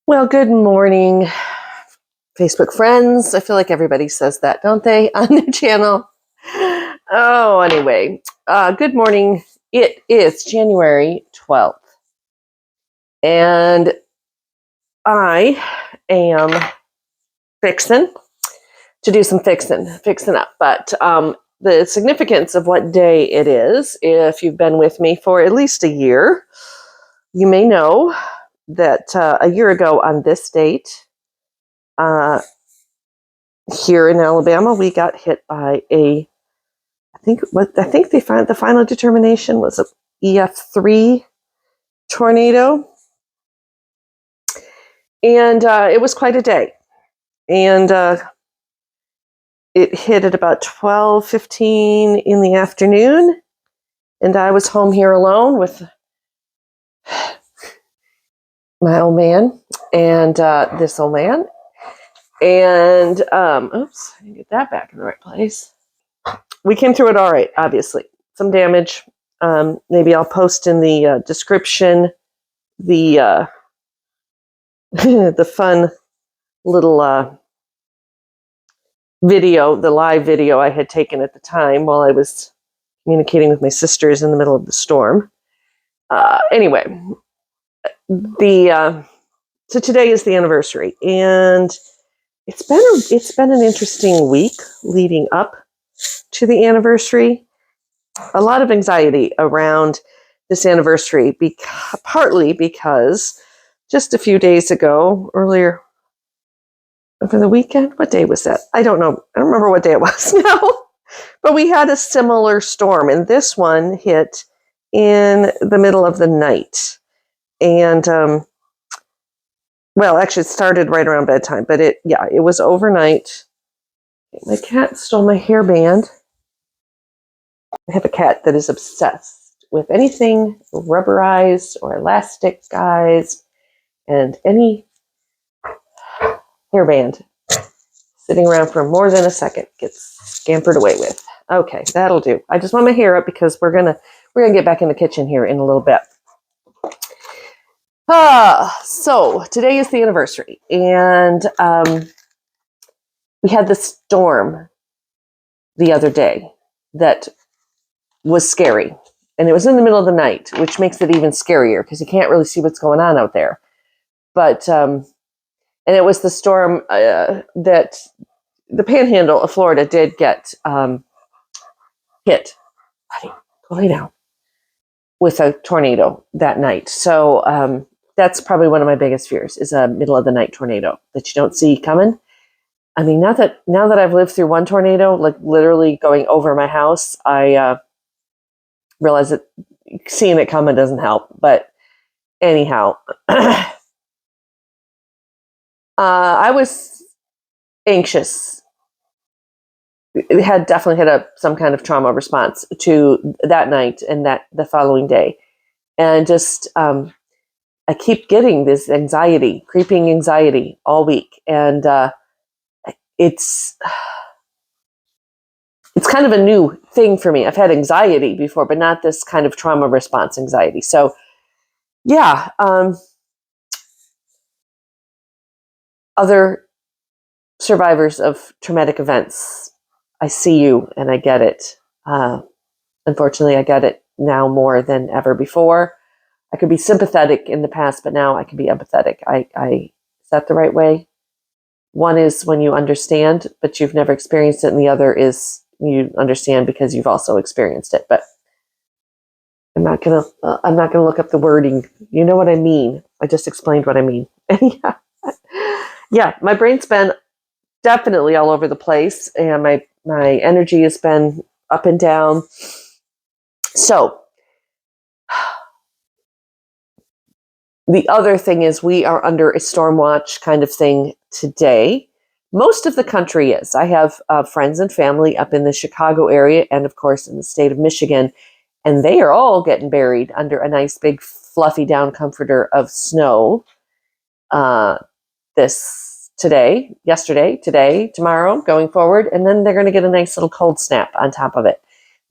Well, good morning, Facebook friends. I feel like everybody says that, don't they, on their channel? Oh, anyway, good morning. It is January 12th, and I am fixing to do some fixing up. But the significance of what day it is, if you've been with me for at least a year, you may know that a year ago on this date, here in Alabama, we got hit by I think the final determination was a EF3 tornado, and it was quite a day. And it hit at about 12:15 in the afternoon, and I was home here alone with my old man and this old man. And oops, I didn't get that back in the right place. We came through it all right, obviously. Some damage. Maybe I'll post in the description the the fun little video, the live video I had taken at the time while I was communicating with my sisters in the middle of the storm. Anyway, so today is the anniversary, and it's been an interesting week leading up to the anniversary. A lot of anxiety around this anniversary, partly because just a few days ago, earlier over the weekend, what day was that? I don't know. I don't remember what day it was now. But we had a similar storm, and this one hit in the middle of the night. And well, actually, it started right around bedtime, but it was overnight. My cat stole my hairband. I have a cat that is obsessed with anything rubberized or elastic, guys, and any hairband sitting around for more than a second gets scampered away with. Okay, that'll do. I just want my hair up because we're gonna get back in the kitchen here in a little bit. So today is the anniversary, and we had the storm the other day that was scary, and it was in the middle of the night, which makes it even scarier because you can't really see what's going on out there. But and it was the storm that the panhandle of Florida did get hit. Honey, go lay down. With a tornado that night. So that's probably one of my biggest fears is a middle of the night tornado that you don't see coming. I mean, now that I've lived through one tornado, like literally going over my house, I realize that seeing it coming doesn't help. But anyhow, I was anxious. It had definitely had some kind of trauma response to that night and the following day. And just, I keep getting this creeping anxiety all week. And it's kind of a new thing for me. I've had anxiety before, but not this kind of trauma response anxiety. So, yeah. Other survivors of traumatic events, I see you and I get it. Unfortunately, I get it now more than ever before. I could be sympathetic in the past, but now I can be empathetic. Is that the right way? One is when you understand, but you've never experienced it, and the other is you understand because you've also experienced it. But I'm not gonna look up the wording. You know what I mean. I just explained what I mean. Yeah, my brain's been definitely all over the place, and my energy has been up and down. So the other thing is we are under a storm watch kind of thing today. Most of the country is. I have friends and family up in the Chicago area and, of course, in the state of Michigan, and they are all getting buried under a nice big fluffy down comforter of snow yesterday, today, tomorrow, going forward, and then they're going to get a nice little cold snap on top of it.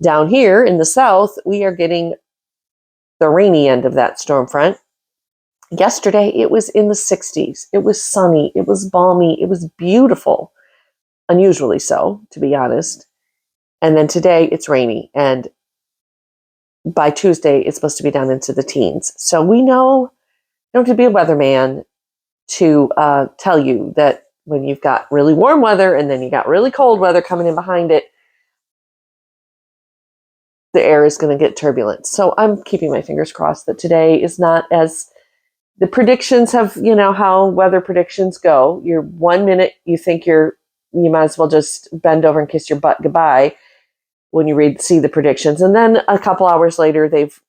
Down here in the south, we are getting the rainy end of that storm front. Yesterday, it was in the 60s. It was sunny. It was balmy. It was beautiful. Unusually so, to be honest. And then today, it's rainy. And by Tuesday, it's supposed to be down into the teens. So we know, you don't have to be a weatherman to tell you that when you've got really warm weather and then you got really cold weather coming in behind it, the air is going to get turbulent. So I'm keeping my fingers crossed that today is not as the predictions have, you know, how weather predictions go. You're 1 minute, you think you might as well just bend over and kiss your butt goodbye when you see the predictions. And then a couple hours later, they've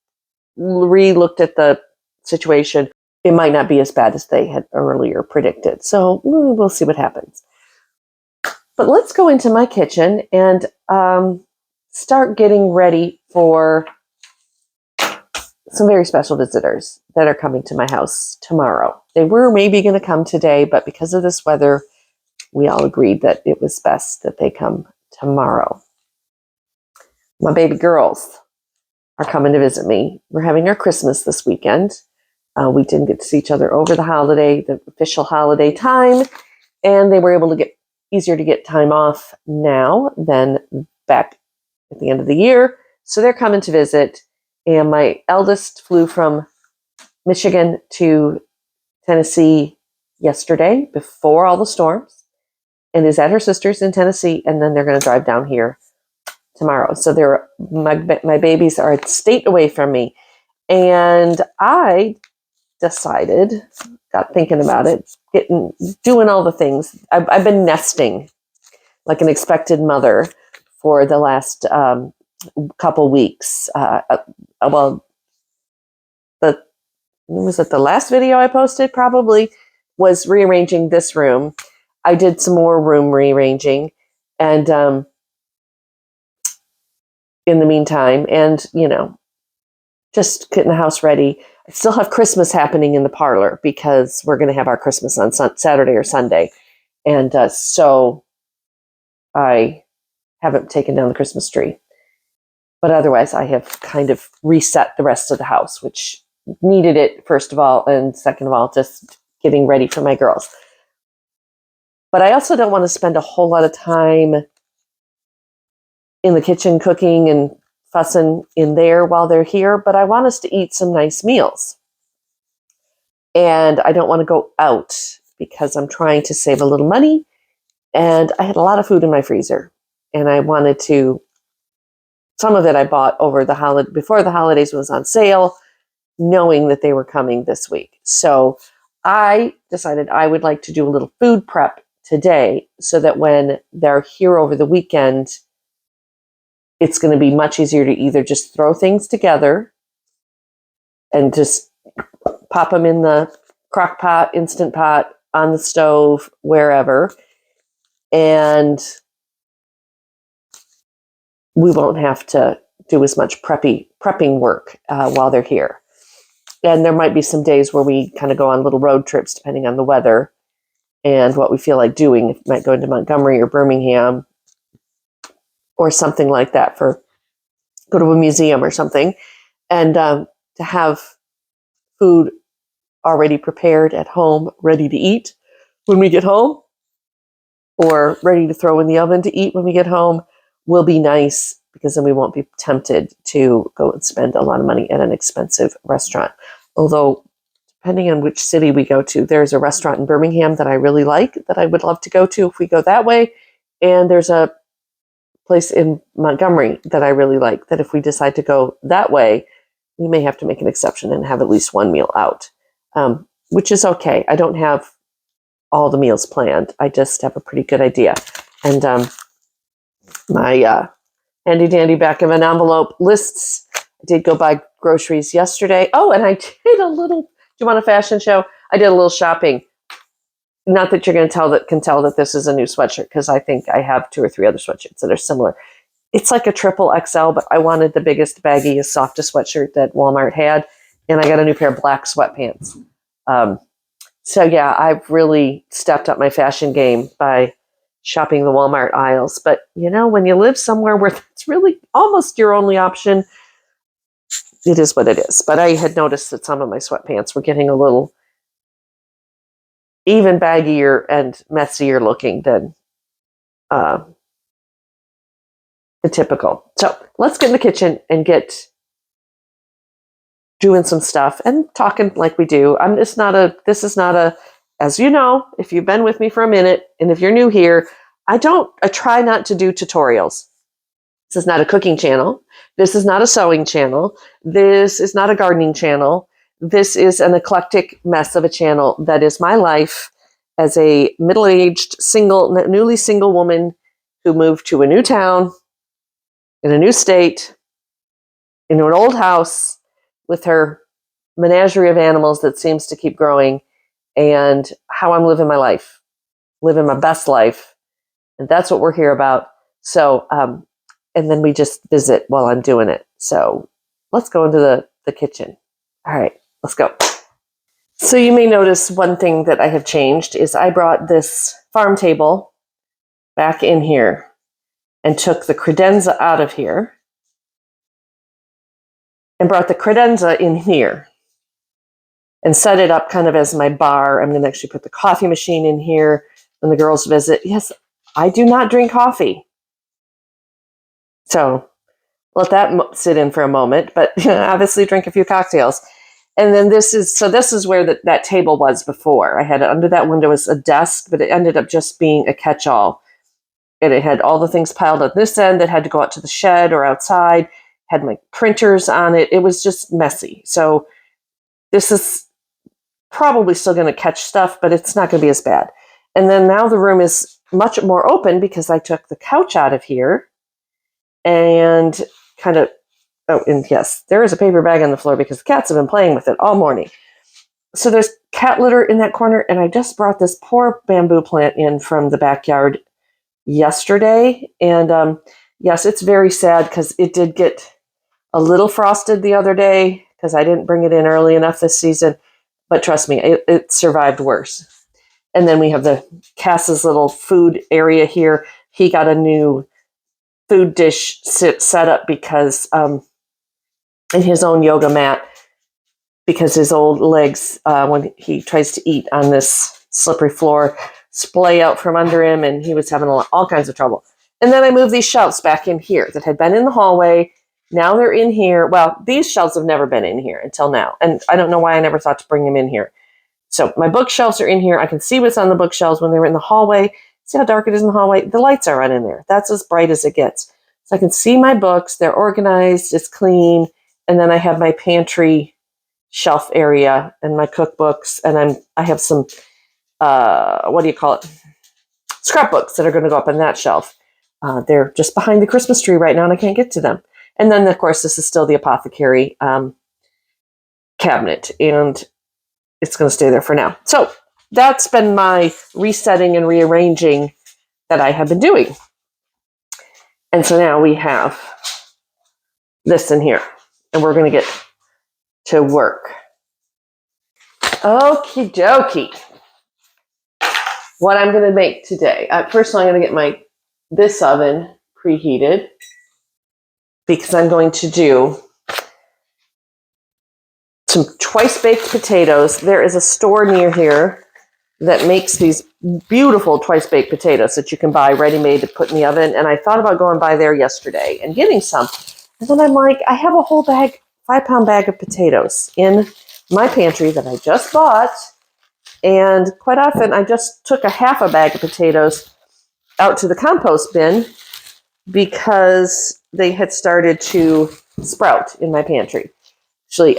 re-looked at the situation. It might not be as bad as they had earlier predicted. So we'll see what happens. But let's go into my kitchen and start getting ready for some very special visitors that are coming to my house tomorrow. They were maybe going to come today, but because of this weather, we all agreed that it was best that they come tomorrow. My baby girls are coming to visit me. We're having our Christmas this weekend. We didn't get to see each other over the official holiday time, and they were able to get easier to get time off now than back at the end of the year. So they're coming to visit. And my eldest flew from Michigan to Tennessee yesterday before all the storms and is at her sister's in Tennessee. And then they're going to drive down here tomorrow. So my babies are a state away from me. And I decided, got thinking about it, doing all the things. I've been nesting like an expected mother for the last couple weeks. Was it the last video I posted? Probably was rearranging this room. I did some more room rearranging, and in the meantime, and just getting the house ready. I still have Christmas happening in the parlor because we're going to have our Christmas on Saturday or Sunday, and so I haven't taken down the Christmas tree. But otherwise, I have kind of reset the rest of the house, which needed it, first of all, and second of all, just getting ready for my girls. But I also don't want to spend a whole lot of time in the kitchen cooking and fussing in there while they're here, but I want us to eat some nice meals. And I don't want to go out because I'm trying to save a little money, and I had a lot of food in my freezer, and I wanted to. Some of it I bought before the holidays was on sale, knowing that they were coming this week. So I decided I would like to do a little food prep today so that when they're here over the weekend, it's going to be much easier to either just throw things together and just pop them in the crock pot, Instant Pot, on the stove, wherever. And we won't have to do as much prepping work while they're here. And there might be some days where we kind of go on little road trips depending on the weather and what we feel like doing. We might go into Montgomery or Birmingham or something like that, go to a museum or something, and to have food already prepared at home, ready to eat when we get home, or ready to throw in the oven to eat when we get home, will be nice, because then we won't be tempted to go and spend a lot of money at an expensive restaurant. Although, depending on which city we go to, there's a restaurant in Birmingham that I really like, that I would love to go to if we go that way. And there's a place in Montgomery that I really like, that if we decide to go that way, we may have to make an exception and have at least one meal out, which is okay. I don't have all the meals planned. I just have a pretty good idea. And my handy dandy back of an envelope lists. I did go buy groceries yesterday. Oh, and I did do you want a fashion show? I did a little shopping. Not that you're going to can tell that this is a new sweatshirt, because I think I have 2 or 3 other sweatshirts that are similar. It's like a triple XL, but I wanted the biggest, baggiest, softest sweatshirt that Walmart had, and I got a new pair of black sweatpants. So yeah, I've really stepped up my fashion game by shopping the Walmart aisles. But when you live somewhere where it's really almost your only option, it is what it is. But I had noticed that some of my sweatpants were getting a little even baggier and messier looking than the typical. So let's get in the kitchen and get doing some stuff and talking like we do. This is not a, as you know, if you've been with me for a minute, and if you're new here, I try not to do tutorials. This is not a cooking channel. This is not a sewing channel. This is not a gardening channel. This is an eclectic mess of a channel that is my life as a middle-aged, newly single woman who moved to a new town, in a new state, into an old house with her menagerie of animals that seems to keep growing, and how I'm living my life, living my best life. And that's what we're here about. So, and then we just visit while I'm doing it. So let's go into the kitchen. All right, let's go. So you may notice one thing that I have changed is I brought this farm table back in here and took the credenza out of here and brought the credenza in here and set it up kind of as my bar. I'm going to actually put the coffee machine in here when the girls visit. Yes, I do not drink coffee. So let that sit in for a moment, but obviously drink a few cocktails. And then this is where that table was before. I had under that window was a desk, but it ended up just being a catch-all. And it had all the things piled at this end that had to go out to the shed or outside, had my printers on it. It was just messy. So this is probably still going to catch stuff, but it's not going to be as bad. And then now the room is much more open because I took the couch out of here and kind of, oh, and yes, there is a paper bag on the floor because the cats have been playing with it all morning. So there's cat litter in that corner, and I just brought this poor bamboo plant in from the backyard yesterday. And yes, it's very sad because it did get a little frosted the other day because I didn't bring it in early enough this season. But trust me, it survived worse. And then we have the Cass's little food area here. He got a new food dish set up because in his own yoga mat, because his old legs, when he tries to eat on this slippery floor, splay out from under him, and he was having all kinds of trouble. And then I moved these shelves back in here that had been in the hallway. Now they're in here. Well, these shelves have never been in here until now, and I don't know why I never thought to bring them in here. So my bookshelves are in here. I can see what's on the bookshelves when they were in the hallway. See how dark it is in the hallway? The lights are on in there. That's as bright as it gets. So I can see my books. They're organized. It's clean. And then I have my pantry shelf area and my cookbooks. And I have some, what do you call it? Scrapbooks that are going to go up on that shelf. They're just behind the Christmas tree right now, and I can't get to them. And then, of course, this is still the apothecary cabinet, and it's going to stay there for now. So that's been my resetting and rearranging that I have been doing. And so now we have this in here, and we're going to get to work. Okie dokie. What I'm going to make today. First of all, I'm going to get this oven preheated because I'm going to do some twice-baked potatoes. There is a store near here that makes these beautiful twice-baked potatoes that you can buy ready-made to put in the oven. And I thought about going by there yesterday and getting some. And then I'm like, I have a whole bag, 5-pound bag of potatoes in my pantry that I just bought. And quite often I just took a half a bag of potatoes out to the compost bin because they had started to sprout in my pantry. Actually,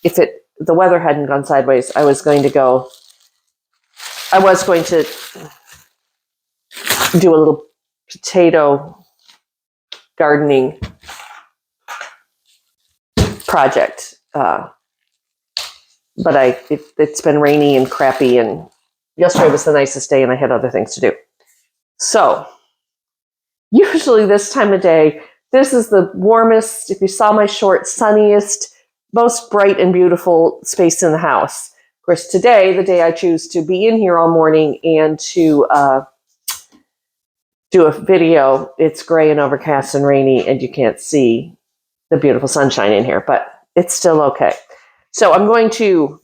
if the weather hadn't gone sideways, I was going to do a little potato gardening project. But it's been rainy and crappy, and yesterday was the nicest day, and I had other things to do. So usually this time of day, this is the warmest, if you saw my short, sunniest, most bright and beautiful space in the house. Of course, today, the day I choose to be in here all morning and to do a video, it's gray and overcast and rainy, and you can't see the beautiful sunshine in here. But it's still okay. So I'm going to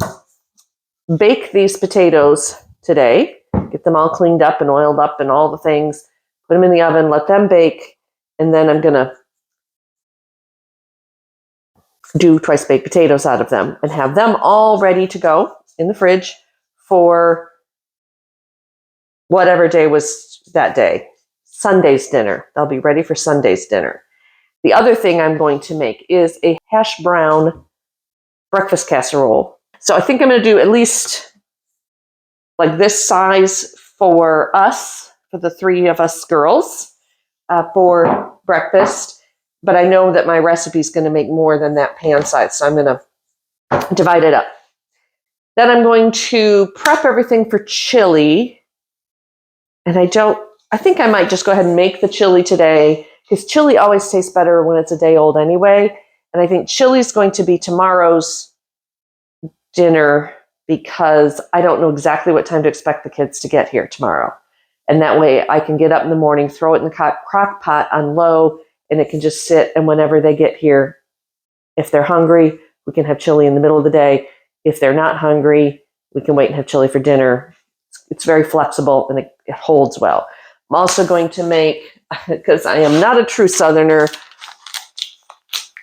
bake these potatoes today, get them all cleaned up and oiled up and all the things, put them in the oven, let them bake, and then I'm going to do twice baked potatoes out of them and have them all ready to go in the fridge for whatever day was that day. Sunday's dinner. They'll be ready for Sunday's dinner. The other thing I'm going to make is a hash brown breakfast casserole. So I think I'm going to do at least like this size for us, for the three of us girls, for breakfast. But I know that my recipe is going to make more than that pan size, so I'm going to divide it up. Then I'm going to prep everything for chili. And I think I might just go ahead and make the chili today, because chili always tastes better when it's a day old anyway. And I think chili is going to be tomorrow's dinner, because I don't know exactly what time to expect the kids to get here tomorrow. And that way I can get up in the morning, throw it in the crock pot on low, and it can just sit. And whenever they get here, if they're hungry, we can have chili in the middle of the day. If they're not hungry, we can wait and have chili for dinner. It's very flexible and it holds well. I'm also going to make, because I am not a true Southerner,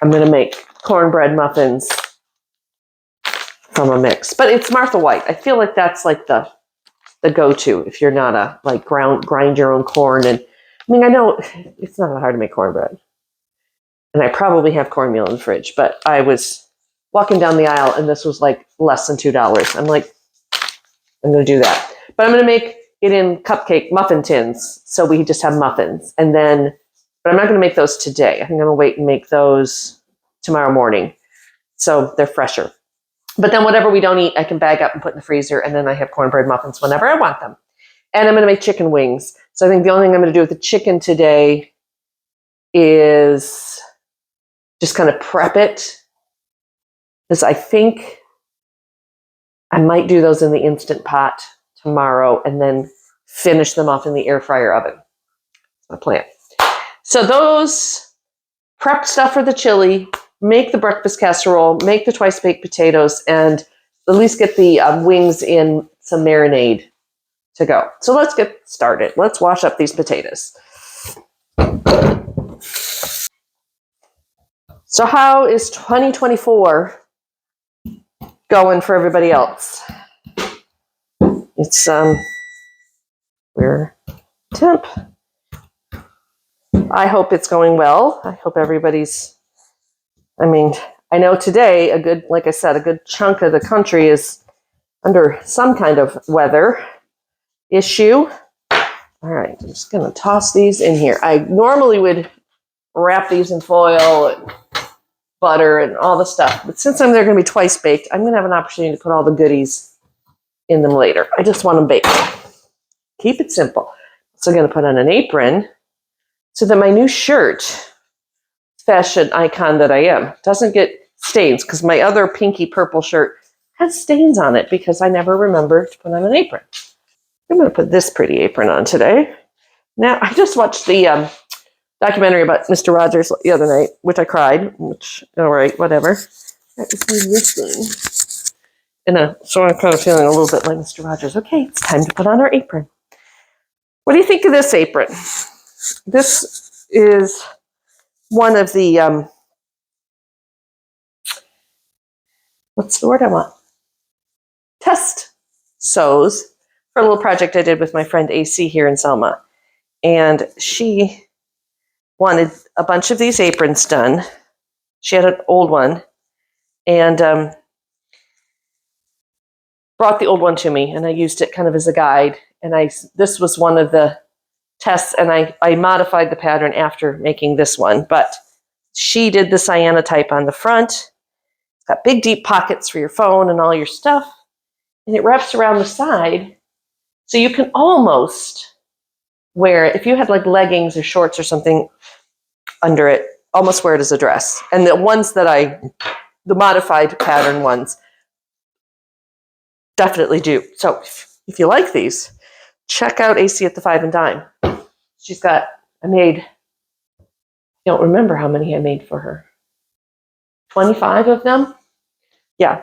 I'm going to make cornbread muffins from a mix. But it's Martha White. I feel like that's like the go-to if you're not a like grind your own corn. And I mean, I know it's not that hard to make cornbread. And I probably have cornmeal in the fridge, but I was walking down the aisle and this was like less than $2. I'm like, I'm going to do that. But I'm going to make it in cupcake muffin tins, so we just have muffins. And then, but I'm not going to make those today. I think I'm going to wait and make those tomorrow morning, so they're fresher. But then whatever we don't eat, I can bag up and put in the freezer, and then I have cornbread muffins whenever I want them. And I'm going to make chicken wings. So I think the only thing I'm going to do with the chicken today is just kind of prep it, because I think I might do those in the Instant Pot tomorrow and then finish them off in the air fryer oven. That's my plan. So those prep stuff for the chili, make the breakfast casserole, make the twice baked potatoes, and at least get the wings in some marinade to go. So let's get started. Let's wash up these potatoes. So how is 2024 going for everybody else? It's we're temp. I hope it's going well. I hope everybody's, I mean, I know today like I said, a good chunk of the country is under some kind of weather issue. All right, I'm just going to toss these in here. I normally would wrap these in foil and butter and all the stuff, but since they're going to be twice baked, I'm going to have an opportunity to put all the goodies in them later. I just want them baked. Keep it simple. So I'm going to put on an apron so that my new shirt, fashion icon that I am, doesn't get stains, because my other pinky purple shirt has stains on it because I never remember to put on an apron. I'm going to put this pretty apron on today. Now, I just watched the documentary about Mr. Rogers the other night, which I cried, which, all right, whatever. That was this thing. And so I'm kind of feeling a little bit like Mr. Rogers. Okay, it's time to put on our apron. What do you think of this apron? This is one of the, what's the word I want? Test sews for a little project I did with my friend AC here in Selma. And she wanted a bunch of these aprons done. She had an old one and brought the old one to me, and I used it kind of as a guide. And this was one of the tests, and I modified the pattern after making this one. But she did the cyanotype on the front. It's got big, deep pockets for your phone and all your stuff. And it wraps around the side, so you can almost wear it. If you had like leggings or shorts or something under it, almost wear it as a dress. And the ones that the modified pattern ones, definitely do. So if you like these, check out AC at the Five and Dime. She's got, I don't remember how many I made for her. 25 of them. Yeah.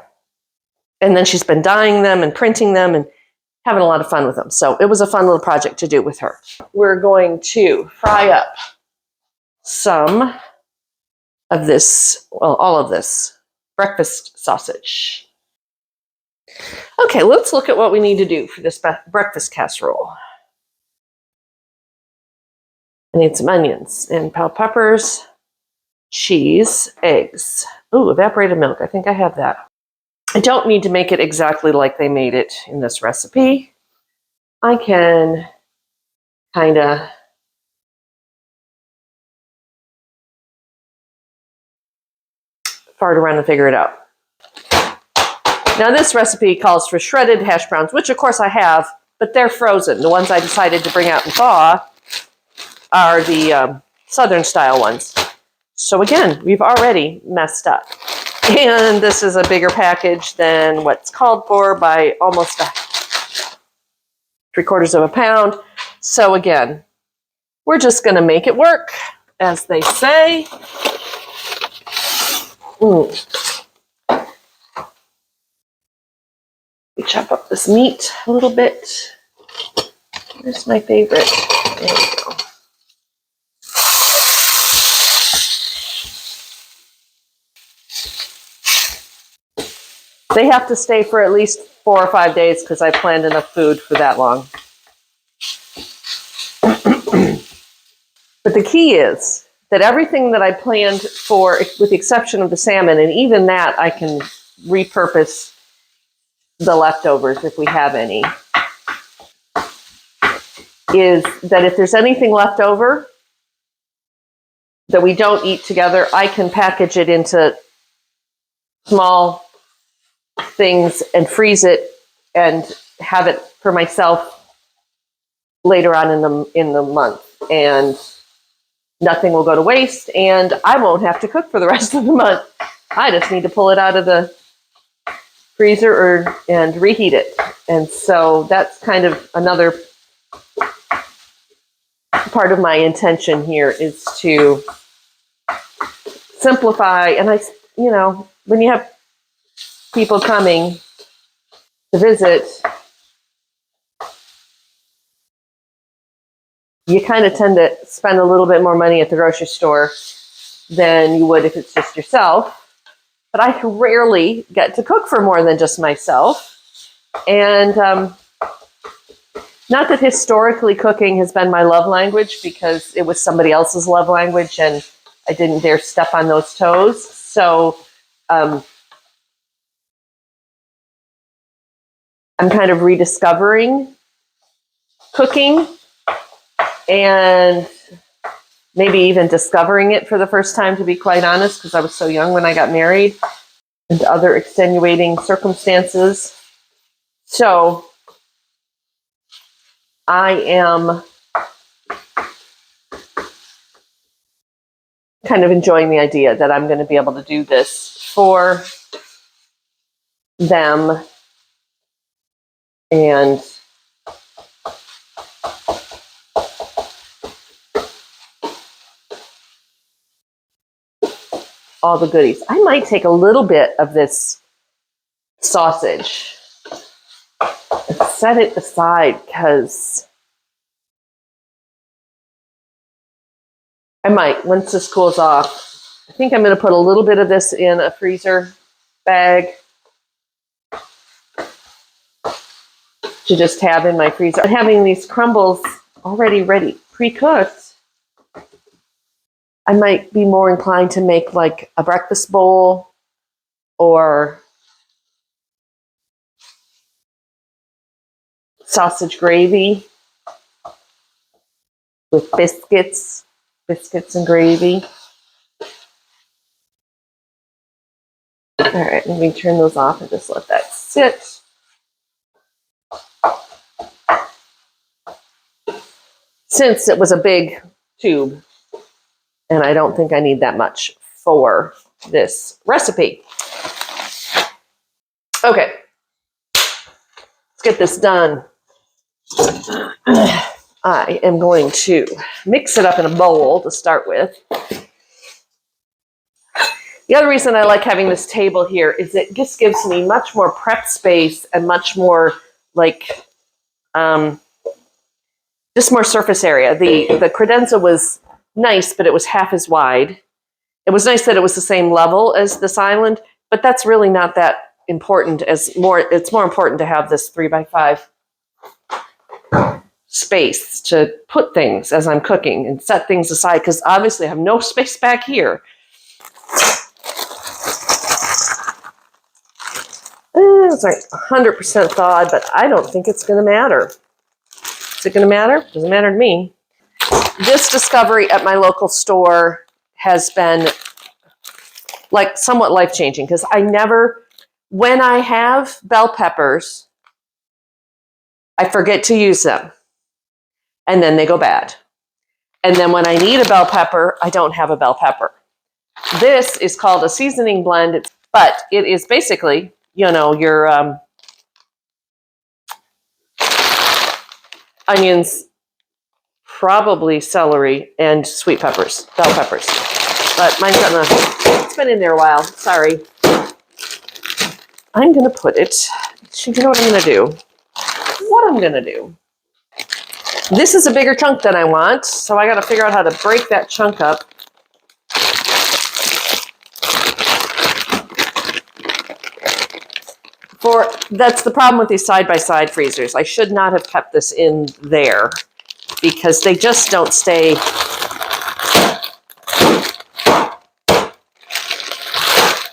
And then she's been dyeing them and printing them and having a lot of fun with them. So it was a fun little project to do with her. We're going to fry up some of this, well, all of this breakfast sausage. Okay, let's look at what we need to do for this breakfast casserole. I need some onions and bell peppers, cheese, eggs. Ooh, evaporated milk. I think I have that. I don't need to make it exactly like they made it in this recipe. I can kind of fart around and figure it out. Now this recipe calls for shredded hash browns, which of course I have, but they're frozen. The ones I decided to bring out and thaw are the Southern style ones. So again, we've already messed up. And this is a bigger package than what's called for by almost 3/4 pound. So again, we're just going to make it work, as they say. We chop up this meat a little bit. Here's my favorite. There we go. They have to stay for at least 4 or 5 days because I planned enough food for that long. But the key is that everything that I planned for, with the exception of the salmon, and even that I can repurpose the leftovers if we have any, is that if there's anything left over that we don't eat together, I can package it into small things and freeze it and have it for myself later on in the month, and nothing will go to waste, and I won't have to cook for the rest of the month. I just need to pull it out of the freezer and reheat it. And so that's kind of another part of my intention here, is to simplify. And when you have people coming to visit, you kind of tend to spend a little bit more money at the grocery store than you would if it's just yourself. But I rarely get to cook for more than just myself. And not that historically cooking has been my love language, because it was somebody else's love language and I didn't dare step on those toes. So I'm kind of rediscovering cooking, and maybe even discovering it for the first time, to be quite honest, because I was so young when I got married and other extenuating circumstances. So I am kind of enjoying the idea that I'm going to be able to do this for them, and all the goodies. I might take a little bit of this sausage and set it aside, because I might, once this cools off, I think I'm going to put a little bit of this in a freezer bag to just have in my freezer. Having these crumbles already ready, pre-cooked, I might be more inclined to make like a breakfast bowl, or sausage gravy with biscuits and gravy. All right, let me turn those off and just let that sit. Since it was a big tube, and I don't think I need that much for this recipe. Okay, let's get this done. I am going to mix it up in a bowl to start with. The other reason I like having this table here is it just gives me much more prep space and much more like just more surface area. The credenza was nice, but it was half as wide. It was nice that it was the same level as this island, but that's really not that important. It's more important to have this 3x5 space to put things as I'm cooking and set things aside, because obviously I have no space back here. It's like 100% thawed, but I don't think it's going to matter. Is it going to matter? Doesn't matter to me. This discovery at my local store has been like somewhat life-changing, because when I have bell peppers, I forget to use them, and then they go bad. And then when I need a bell pepper, I don't have a bell pepper. This is called a seasoning blend, but it is basically, your onions, probably celery, and sweet peppers, bell peppers. But mine's it's been in there a while. Sorry. I'm going to put it, you know what I'm going to do? This is a bigger chunk than I want, so I got to figure out how to break that chunk up. That's the problem with these side-by-side freezers. I should not have kept this in there because they just don't stay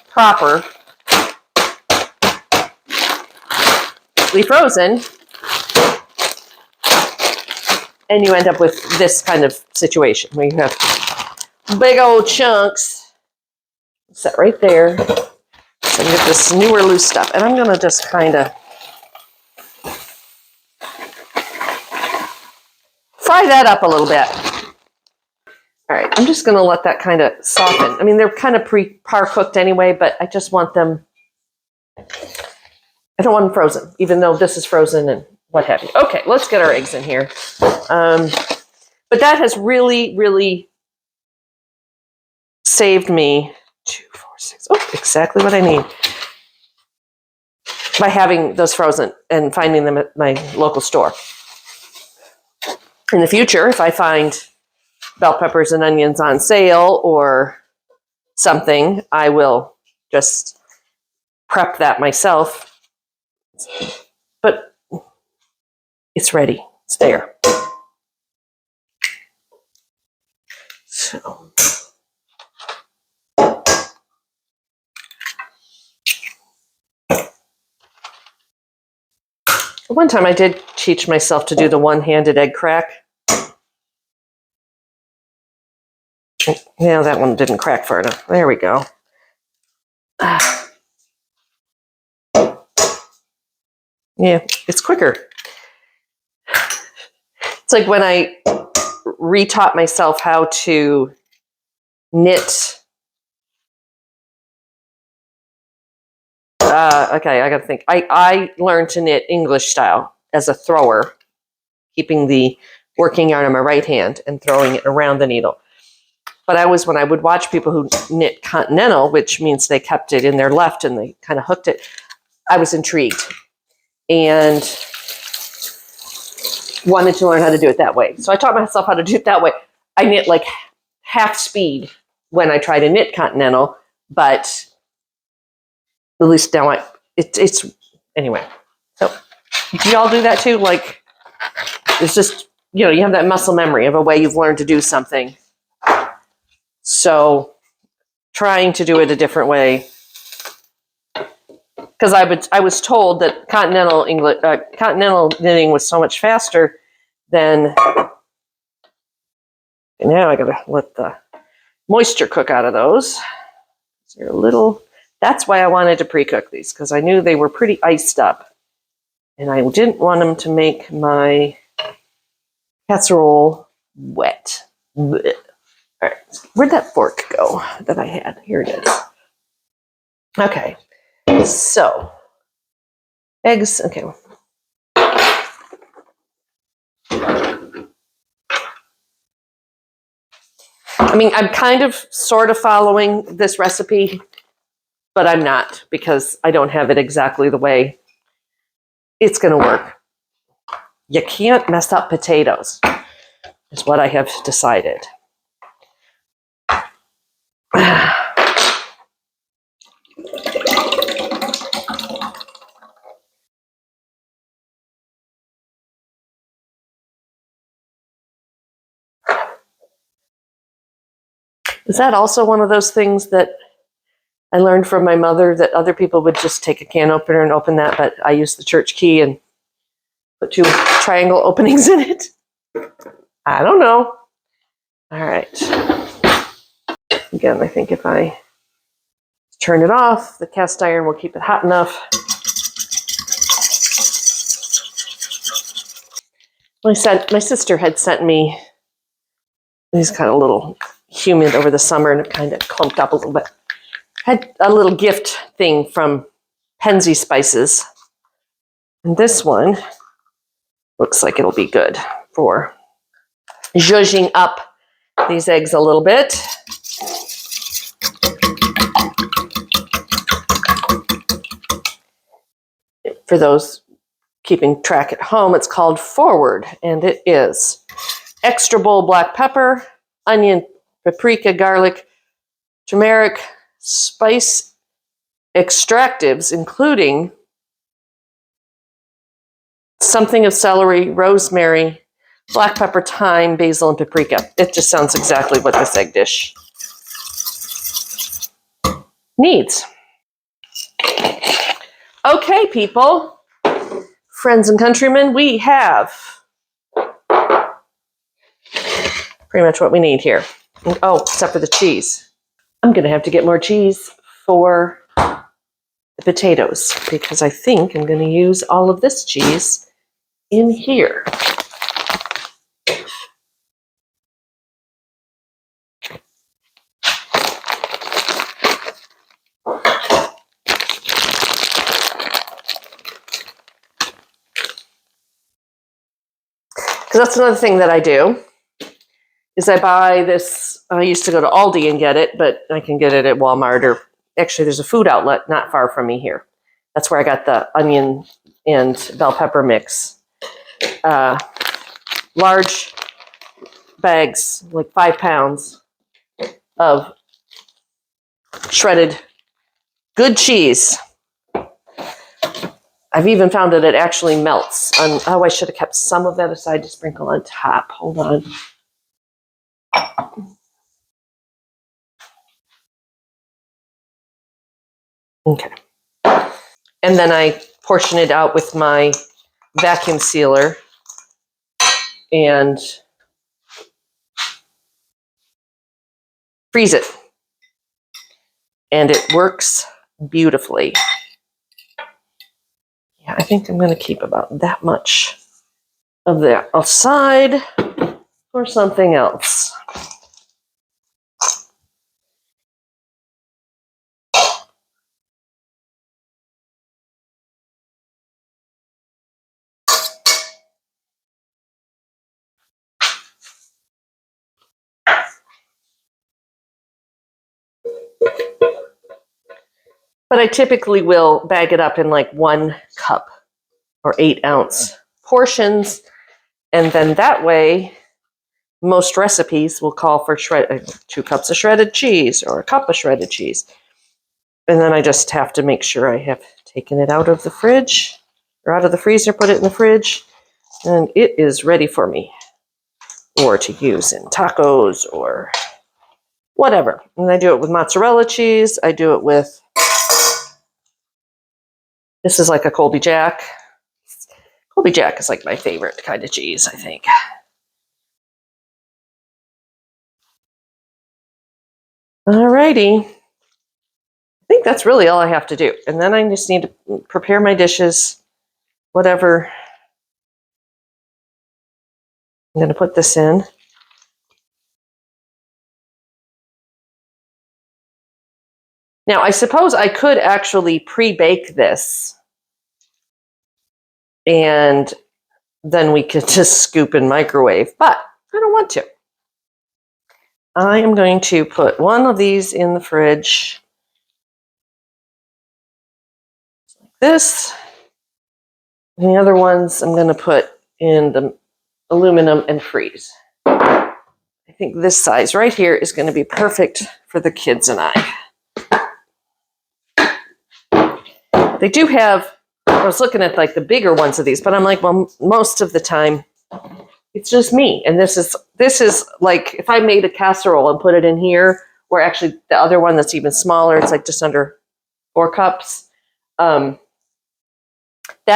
properly frozen, and you end up with this kind of situation where you have big old chunks set right there. So get this newer loose stuff, and I'm going to just kind of fry that up a little bit. All right, I'm just going to let that kind of soften. I mean, they're kind of par cooked anyway, but I just want them, I don't want them frozen, even though this is frozen and what have you. Okay, let's get our eggs in here. But that has really, really saved me 2, 4, 6. Oh, exactly what I need. By having those frozen and finding them at my local store. In the future, if I find bell peppers and onions on sale or something, I will just prep that myself. But it's ready. It's there. So. One time I did teach myself to do the one-handed egg crack. Yeah, that one didn't crack far enough. There we go. Yeah, it's quicker. It's like when I retaught myself how to knit. Okay, I got to think. I learned to knit English style as a thrower, keeping the working yarn on my right hand and throwing it around the needle. But when I would watch people who knit continental, which means they kept it in their left and they kind of hooked it, I was intrigued and wanted to learn how to do it that way. So I taught myself how to do it that way. I knit like half speed when I try to knit continental, but at least now it's anyway. So do y'all do that too? Like, it's just, you have that muscle memory of a way you've learned to do something. So trying to do it a different way, because I was told that continental knitting was so much faster than. And now I gotta let the moisture cook out of those. They're a little. That's why I wanted to pre-cook these, because I knew they were pretty iced up, and I didn't want them to make my casserole wet. Blech. All right, where'd that fork go that I had? Here it is. Okay, so eggs. Okay. I mean, I'm kind of sort of following this recipe but I'm not because I don't have it exactly the way it's going to work. You can't mess up potatoes, is what I have decided. Is that also one of those things that I learned from my mother, that other people would just take a can opener and open that, but I use the church key and put 2 triangle openings in it? I don't know. All right. Again, I think if I turn it off, the cast iron will keep it hot enough. My sister had sent me these kind of little humid over the summer, and it kind of clumped up a little bit. Had a little gift thing from Penzi Spices. And this one looks like it'll be good for zhuzhing up these eggs a little bit. For those keeping track at home, it's called Forward, and it is extra bold black pepper, onion, paprika, garlic, turmeric, spice extractives, including something of celery, rosemary, black pepper, thyme, basil, and paprika. It just sounds exactly what this egg dish needs. Okay, people, friends and countrymen, we have pretty much what we need here. Oh, except for the cheese. I'm going to have to get more cheese for the potatoes because I think I'm going to use all of this cheese in here. Because that's another thing that I do, is I buy this. I used to go to Aldi and get it, but I can get it at Walmart, or actually there's a food outlet not far from me here. That's where I got the onion and bell pepper mix. Large bags, like 5 pounds of shredded good cheese. I've even found that it actually melts. Oh, I should have kept some of that aside to sprinkle on top. Hold on. Okay. And then I portion it out with my vacuum sealer and freeze it. And it works beautifully. Yeah, I think I'm going to keep about that much of that aside for something else. But I typically will bag it up in like 1 cup or 8-ounce portions. And then that way, most recipes will call for 2 cups of shredded cheese or a cup of shredded cheese. And then I just have to make sure I have taken it out of the fridge or out of the freezer, put it in the fridge, and it is ready for me, or to use in tacos or whatever. And I do it with mozzarella cheese. I do it with, this is like a Colby Jack. Colby Jack is like my favorite kind of cheese, I think. Alrighty. I think that's really all I have to do. And then I just need to prepare my dishes, whatever. I'm going to put this in. Now, I suppose I could actually pre-bake this, and then we could just scoop and microwave, but I don't want to. I am going to put one of these in the fridge this. And the other ones I'm going to put in the aluminum and freeze. I think this size right here is going to be perfect for the kids and I. They do have, I was looking at like the bigger ones of these, but I'm like, well, most of the time it's just me. And this is like, if I made a casserole and put it in here, or actually the other one that's even smaller, it's like just under 4 cups. That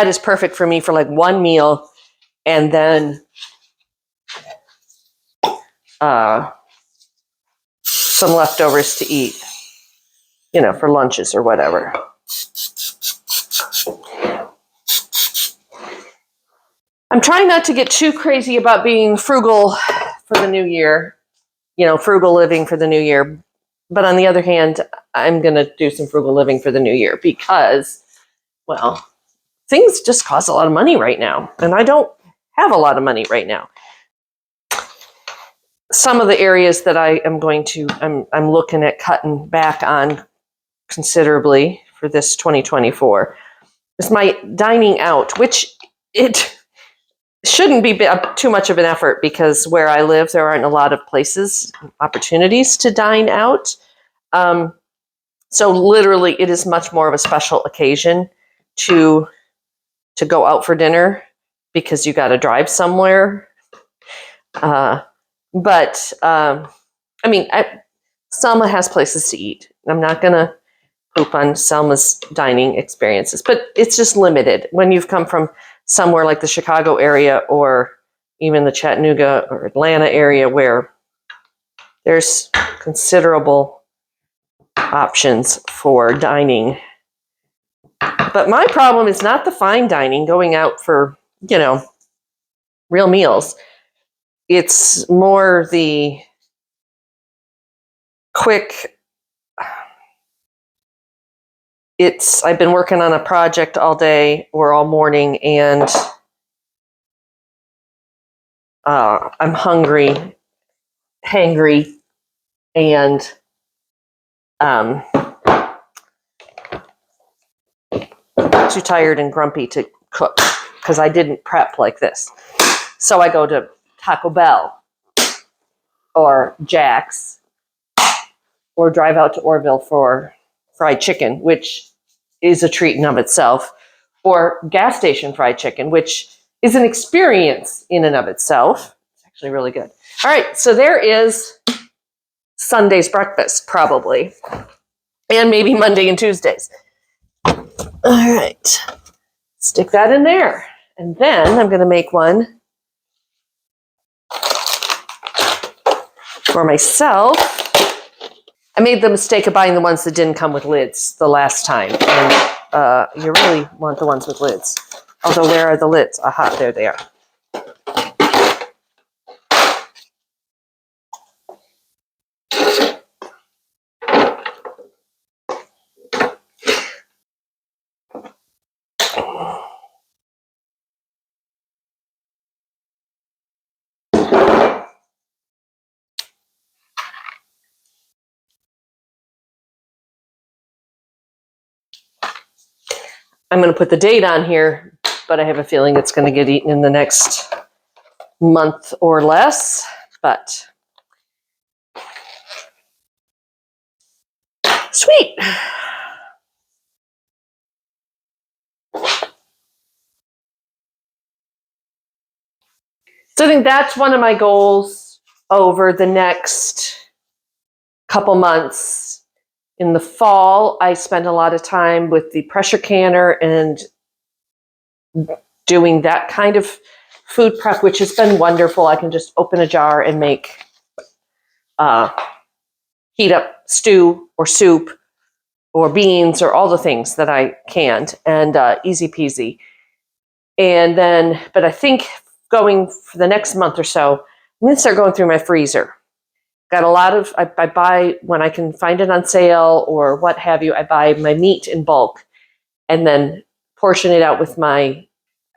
is perfect for me for like one meal, and then some leftovers to eat, for lunches or whatever. I'm trying not to get too crazy about being frugal for the new year, frugal living for the new year. But on the other hand, I'm going to do some frugal living for the new year because, well, things just cost a lot of money right now. And I don't have a lot of money right now. Some of the areas that I'm looking at cutting back on considerably for this 2024 is my dining out, which it shouldn't be too much of an effort because where I live, there aren't a lot of opportunities to dine out. So literally it is much more of a special occasion to go out for dinner because you got to drive somewhere. But Selma has places to eat. I'm not going to poop on Selma's dining experiences, but it's just limited. When you've come from somewhere like the Chicago area or even the Chattanooga or Atlanta area where there's considerable options for dining. But my problem is not the fine dining, going out for, real meals. It's more the quick. I've been working on a project all day or all morning, and I'm hangry, and too tired and grumpy to cook because I didn't prep like this. So I go to Taco Bell or Jack's or drive out to Orville for fried chicken, which is a treat in of itself, or gas station fried chicken, which is an experience in and of itself. It's actually really good. All right, so there is Sunday's breakfast, probably, and maybe Monday and Tuesdays. All right, stick that in there. And then I'm going to make one for myself. I made the mistake of buying the ones that didn't come with lids the last time. And you really want the ones with lids. Although, where are the lids? Aha, there they are. I'm going to put the date on here, but I have a feeling it's going to get eaten in the next month or less. But sweet. So I think that's one of my goals over the next couple months. In the fall, I spend a lot of time with the pressure canner and doing that kind of food prep, which has been wonderful. I can just open a jar and make heat up stew or soup or beans or all the things that I canned, and easy peasy. And then, but I think going for the next month or so, I'm going to start going through my freezer. Got a lot of, I buy, when I can find it on sale or what have you, I buy my meat in bulk and then portion it out I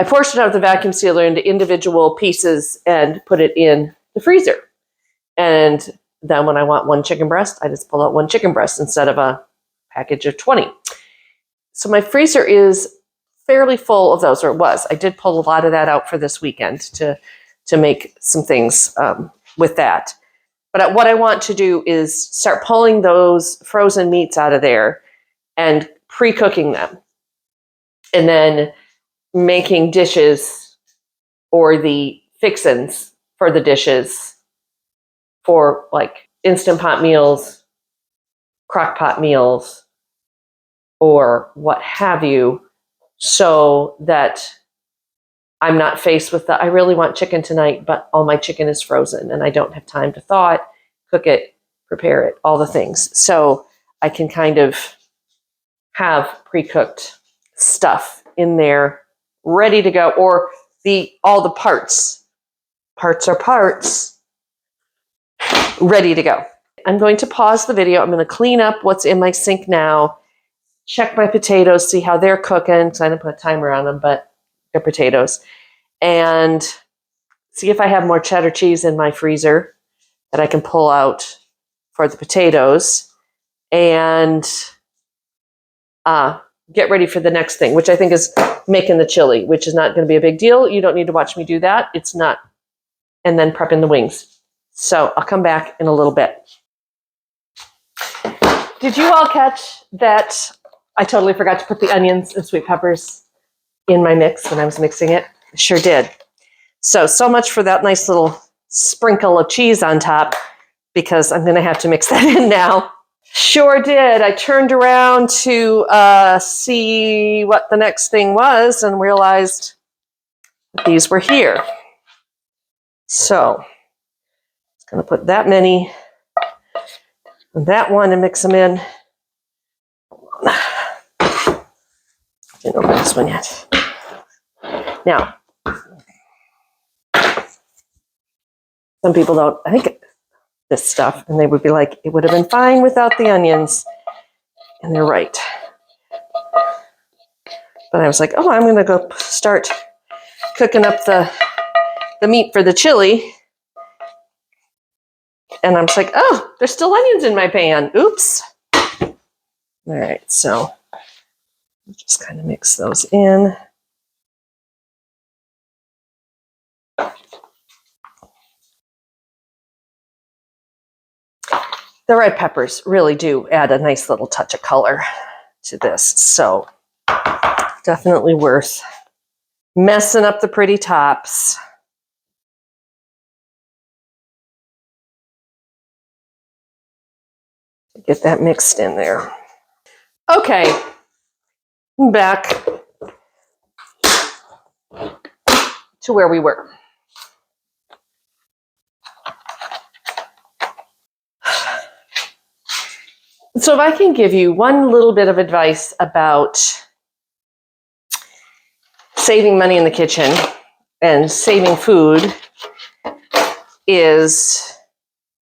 portion out the vacuum sealer into individual pieces and put it in the freezer. And then when I want one chicken breast, I just pull out one chicken breast instead of a package of 20. so my freezer is fairly full of those, or it was. I did pull a lot of that out for this weekend to make some things with that. But what I want to do is start pulling those frozen meats out of there and pre-cooking them. And then making dishes or the fixins for the dishes for like Instant Pot meals, crock pot meals, or what have you, so that I'm not faced with I really want chicken tonight, but all my chicken is frozen and I don't have time to thaw it, cook it, prepare it, all the things. So I can kind of have pre-cooked stuff in there ready to go, or all the parts ready to go. I'm going to pause the video. I'm going to clean up what's in my sink now, check my potatoes, see how they're cooking, because I didn't put a timer on them, but they're potatoes, and see if I have more cheddar cheese in my freezer that I can pull out for the potatoes, and get ready for the next thing, which I think is making the chili, which is not going to be a big deal. You don't need to watch me do that. It's not. And then prepping the wings. So I'll come back in a little bit. Did you all catch that I totally forgot to put the onions and sweet peppers in my mix when I was mixing it? I sure did. So much for that nice little sprinkle of cheese on top, because I'm going to have to mix that in now. Sure did. I turned around to see what the next thing was and realized these were here. So I'm going to put that many on that one and mix them in. Didn't open this one yet. Now, some people don't think this stuff, and they would be like, it would have been fine without the onions. And they're right. But I was like, oh, I'm going to go start cooking up the meat for the chili. And I'm just like, oh, there's still onions in my pan. Oops. All right, so just kind of mix those in. The red peppers really do add a nice little touch of color to this. So definitely worth messing up the pretty tops. Get that mixed in there. Okay, back to where we were. So if I can give you one little bit of advice about saving money in the kitchen and saving food, is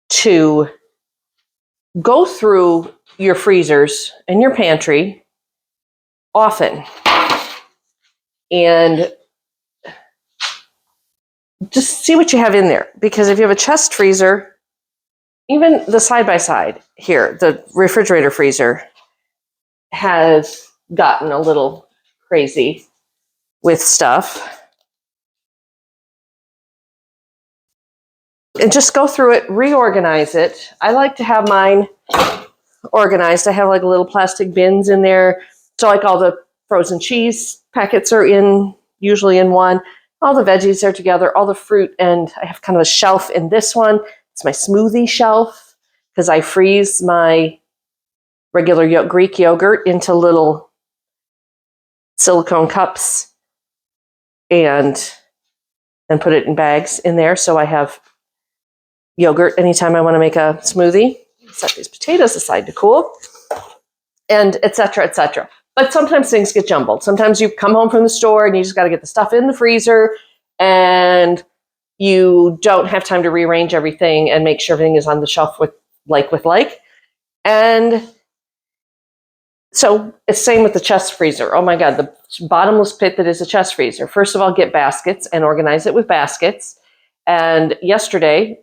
to go through your freezers and your pantry often and just see what you have in there. Because if you have a chest freezer, even the side-by-side here, the refrigerator freezer, has gotten a little crazy with stuff. And just go through it, reorganize it. I like to have mine organized. I have like little plastic bins in there. So like all the frozen cheese packets are usually in one. All the veggies are together, all the fruit, and I have kind of a shelf in this one. It's my smoothie shelf, because I freeze my regular Greek yogurt into little silicone cups and then put it in bags in there. So I have yogurt anytime I want to make a smoothie. Set these potatoes aside to cool, and et cetera, et cetera. But sometimes things get jumbled. Sometimes you come home from the store and you just got to get the stuff in the freezer, and you don't have time to rearrange everything and make sure everything is on the shelf with like. And so it's same with the chest freezer. Oh my God, the bottomless pit that is a chest freezer. First of all, get baskets and organize it with baskets. And yesterday,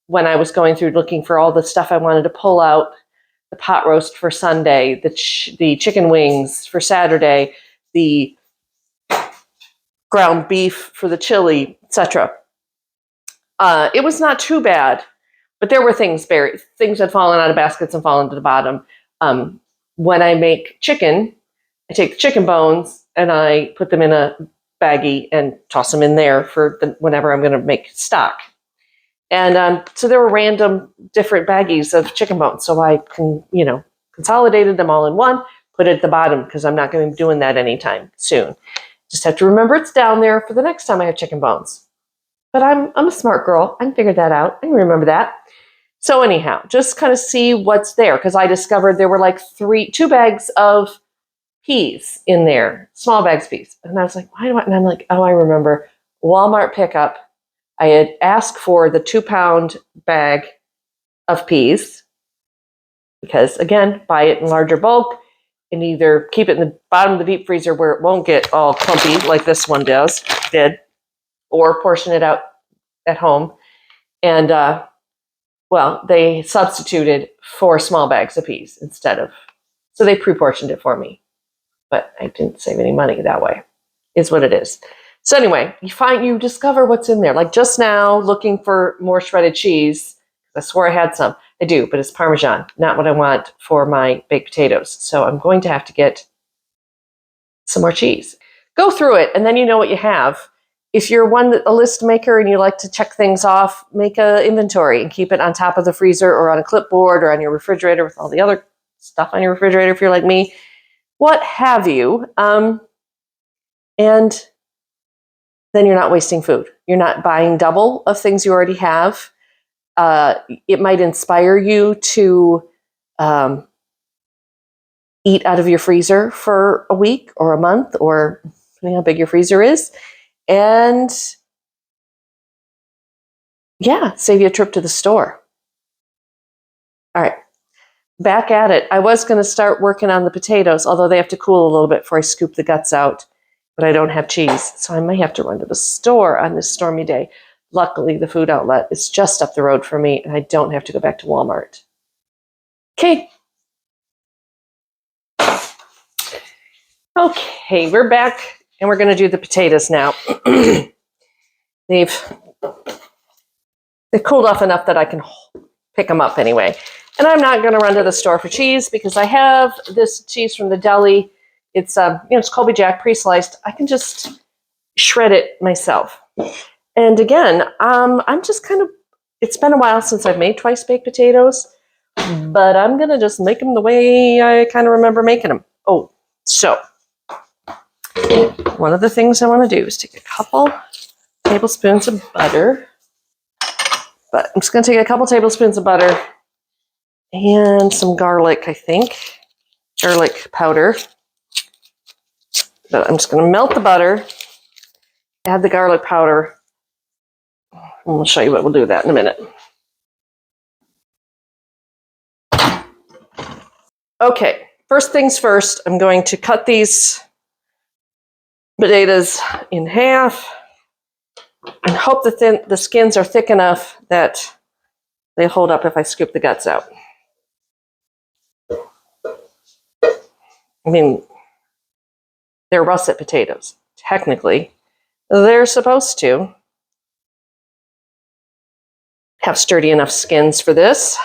when I was going through looking for all the stuff I wanted to pull out the pot roast for Sunday, the chicken wings for Saturday, the ground beef for the chili, etc. It was not too bad, but there were things buried. Things had fallen out of baskets and fallen to the bottom. When I make chicken, I take the chicken bones and I put them in a baggie and toss them in there for whenever I'm going to make stock. And so there were random different baggies of chicken bones. So I consolidated them all in one, put it at the bottom because I'm not going to be doing that anytime soon. Just have to remember it's down there for the next time I have chicken bones. But I'm a smart girl. I can figure that out. I can remember that. So anyhow, just kind of see what's there because I discovered there were like 2 bags of peas in there, small bags of peas. And I was like, and I'm like, oh, I remember Walmart pickup. I had asked for the 2-pound bag of peas because, again, buy it in larger bulk and either keep it in the bottom of the deep freezer where it won't get all clumpy like this one did, or portion it out at home. And, they substituted 4 small bags of peas so they pre-portioned it for me. But I didn't save any money that way, is what it is. So anyway, you discover what's in there. Like just now, looking for more shredded cheese. I swore I had some. I do, but it's Parmesan, not what I want for my baked potatoes. So I'm going to have to get some more cheese. Go through it, and then you know what you have. If you're a list maker and you like to check things off, make an inventory and keep it on top of the freezer or on a clipboard or on your refrigerator with all the other stuff on your refrigerator if you're like me. What have you. And then you're not wasting food. You're not buying double of things you already have. It might inspire you to eat out of your freezer for a week or a month, or depending how big your freezer is. And save you a trip to the store. All right, back at it. I was going to start working on the potatoes, although they have to cool a little bit before I scoop the guts out. But I don't have cheese, so I might have to run to the store on this stormy day. Luckily, the food outlet is just up the road for me, and I don't have to go back to Walmart. Okay. Okay, we're back, and we're going to do the potatoes now. They've cooled off enough that I can pick them up anyway. And I'm not going to run to the store for cheese because I have this cheese from the deli. It's it's Colby Jack pre-sliced. I can just shred it myself. And again, I'm just it's been a while since I've made twice baked potatoes, but I'm going to just make them the way I kind of remember making them. Oh, so one of the things I want to do is take a couple tablespoons of butter. But I'm just going to take a couple tablespoons of butter and some garlic, I think. Garlic powder. But I'm just going to melt the butter, add the garlic powder, and we'll show you what we'll do with that in a minute. Okay, first things first, I'm going to cut these potatoes in half and hope that the skins are thick enough that they hold up if I scoop the guts out. I mean, they're russet potatoes. Technically, they're supposed to have sturdy enough skins for this.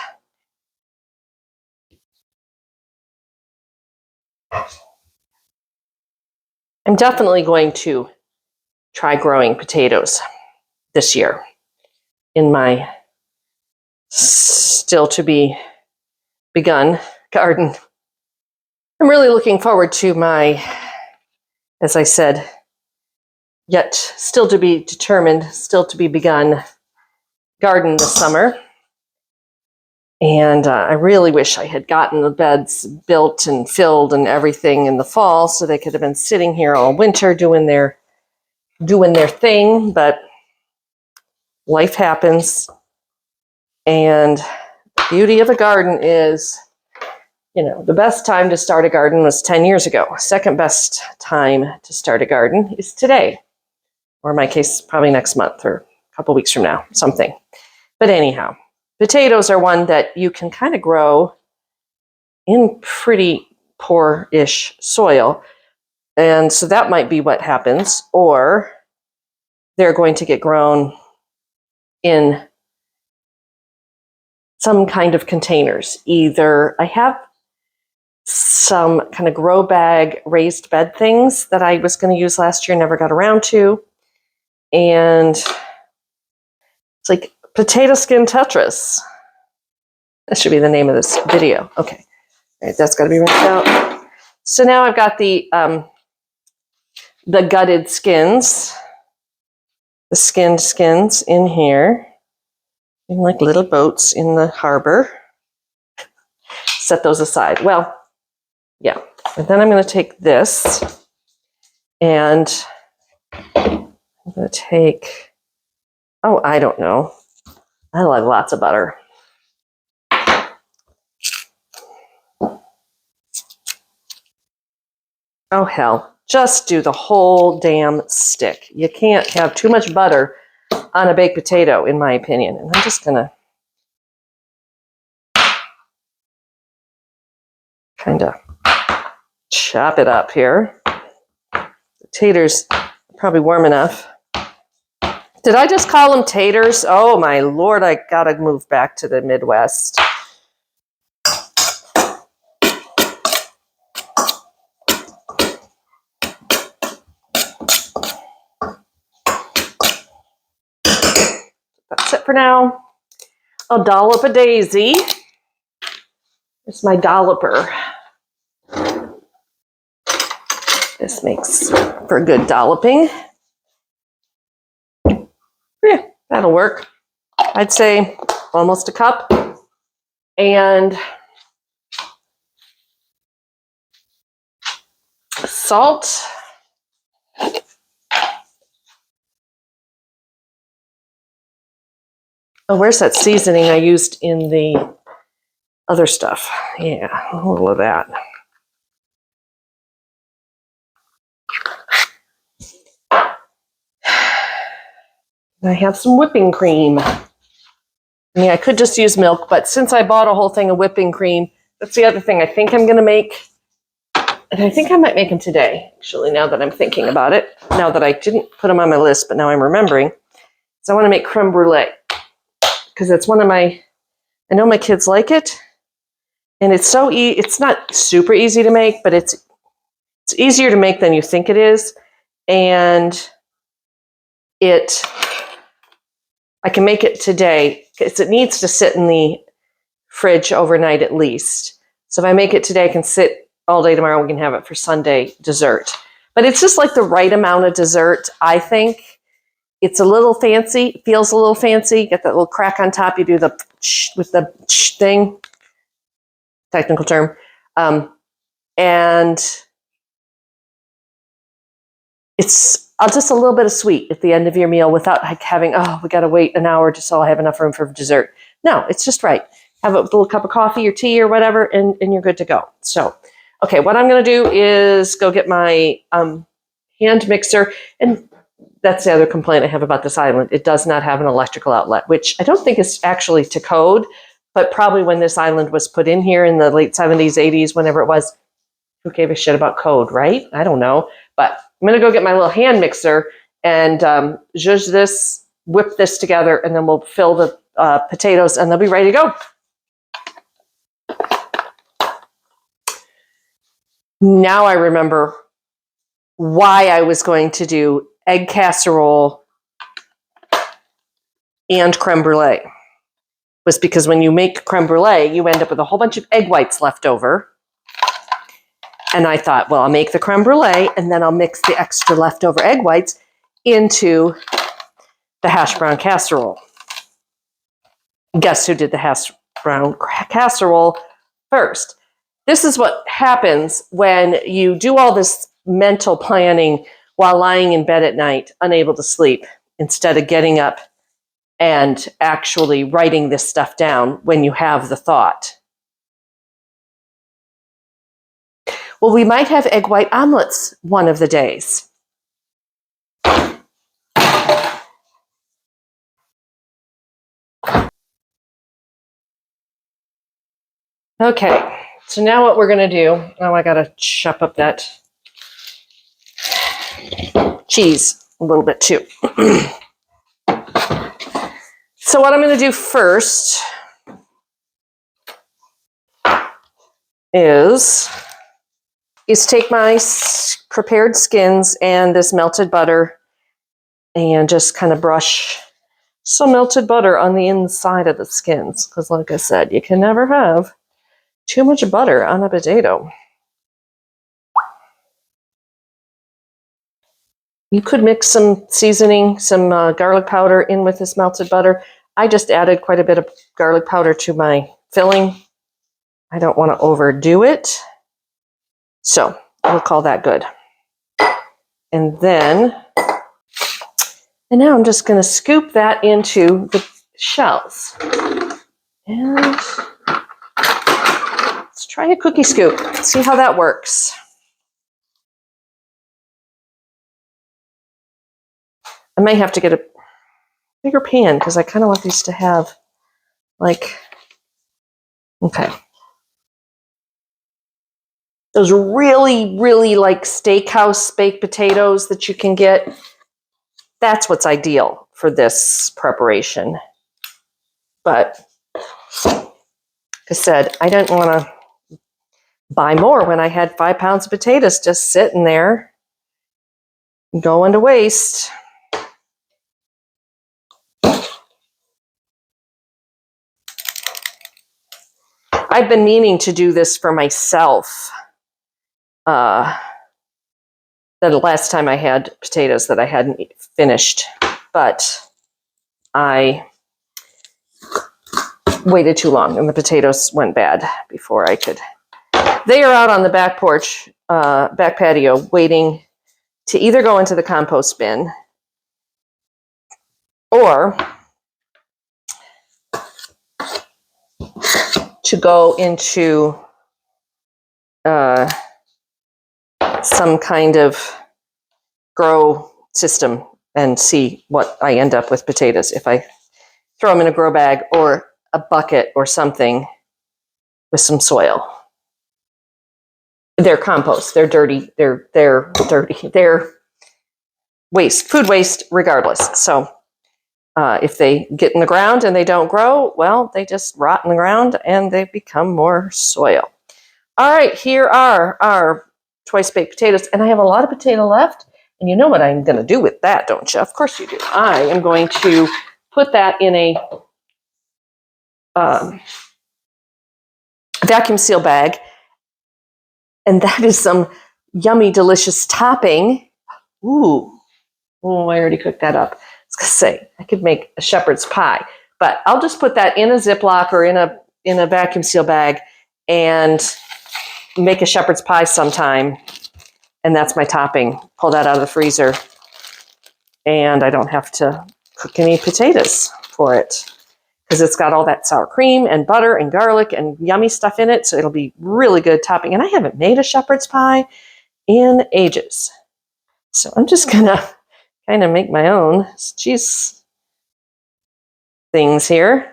I'm definitely going to try growing potatoes this year in my still to be begun garden. I'm really looking forward to my, as I said, yet still to be determined, still to be begun garden this summer. And I really wish I had gotten the beds built and filled and everything in the fall so they could have been sitting here all winter doing their thing, but life happens. And the beauty of a garden is, the best time to start a garden was 10 years ago. Second best time to start a garden is today. Or in my case, probably next month or a couple weeks from now, something. But anyhow, potatoes are one that you can kind of grow in pretty poor-ish soil. And so that might be what happens, or they're going to get grown in some kind of containers. Either I have some kind of grow bag raised bed things that I was going to use last year, never got around to. And it's like potato skin Tetris. That should be the name of this video. Okay, all right, that's got to be rinsed out. So now I've got the gutted skins, the skinned skins in here, in like little boats in the harbor. Set those aside. Well, yeah. And then I'm going to take this and I'm going to take, oh, I don't know. I like lots of butter. Oh, hell. Just do the whole damn stick. You can't have too much butter on a baked potato, in my opinion. And I'm just going to kind of chop it up here. The taters are probably warm enough. Did I just call them taters? Oh, my Lord, I got to move back to the Midwest. That's it for now. I'll dollop a daisy. It's my dolloper. This makes for good dolloping. Yeah, that'll work. I'd say almost a cup. And salt. Oh, where's that seasoning I used in the other stuff? Yeah, a little of that. I have some whipping cream. I mean, I could just use milk, but since I bought a whole thing of whipping cream, that's the other thing I think I'm going to make. And I think I might make them today, actually, now that I'm thinking about it. Now that I didn't put them on my list, but now I'm remembering. So I want to make creme brulee. Because it's one of my, I know my kids like it. And it's so it's not super easy to make, but it's easier to make than you think it is. And I can make it today because it needs to sit in the fridge overnight at least. So if I make it today, I can sit all day tomorrow. We can have it for Sunday dessert. But it's just like the right amount of dessert, I think. It's a little fancy, feels a little fancy. Get that little crack on top. You do the with the thing, technical term. And it's just a little bit of sweet at the end of your meal without like having, oh, we got to wait an hour just so I have enough room for dessert. No, it's just right. Have a little cup of coffee or tea or whatever, and you're good to go. So, okay, what I'm going to do is go get my hand mixer. And that's the other complaint I have about this island. It does not have an electrical outlet, which I don't think is actually to code, but probably when this island was put in here in the late 70s, 80s, whenever it was, who gave a shit about code, right? I don't know. But I'm going to go get my little hand mixer and zhuzh this, whip this together, and then we'll fill the potatoes, and they'll be ready to go. Now I remember why I was going to do egg casserole and creme brulee. Was because when you make creme brulee, you end up with a whole bunch of egg whites left over. And I thought, well, I'll make the creme brulee, and then I'll mix the extra leftover egg whites into the hash brown casserole. Guess who did the hash brown casserole first? This is what happens when you do all this mental planning while lying in bed at night, unable to sleep, instead of getting up and actually writing this stuff down when you have the thought. Well, we might have egg white omelets one of the days. Okay, so now what we're going to do, I got to chop up that cheese a little bit too. So what I'm going to do first is take my prepared skins and this melted butter and just kind of brush some melted butter on the inside of the skins. Because like I said, you can never have too much butter on a potato. You could mix some seasoning, some garlic powder in with this melted butter. I just added quite a bit of garlic powder to my filling. I don't want to overdo it. So we'll call that good. And now I'm just going to scoop that into the shells. And let's try a cookie scoop. See how that works. I may have to get a bigger pan because I kind of want these to have okay. Those really, really like steakhouse baked potatoes that you can get. That's what's ideal for this preparation. But like I said, I didn't want to buy more when I had 5 pounds of potatoes just sitting there going to waste. I've been meaning to do this for myself. The last time I had potatoes that I hadn't finished, but I waited too long and the potatoes went bad before I could. They are out on the back porch, back patio, waiting to either go into the compost bin or to go into some kind of grow system and see what I end up with potatoes if I throw them in a grow bag or a bucket or something with some soil. They're compost. They're dirty. They're dirty. They're waste, food waste, regardless. So if they get in the ground and they don't grow, well, they just rot in the ground and they become more soil. All right, here are our twice baked potatoes, and I have a lot of potato left. And you know what I'm going to do with that, don't you? Of course you do. I am going to put that in a vacuum seal bag, and that is some yummy, delicious topping. Ooh, I already cooked that up. I was going to say, I could make a shepherd's pie, but I'll just put that in a Ziploc or in a vacuum seal bag and make a shepherd's pie sometime. And that's my topping. Pull that out of the freezer. And I don't have to cook any potatoes for it because it's got all that sour cream and butter and garlic and yummy stuff in it. So it'll be really good topping. And I haven't made a shepherd's pie in ages. So I'm just going to kind of make my own cheese things here.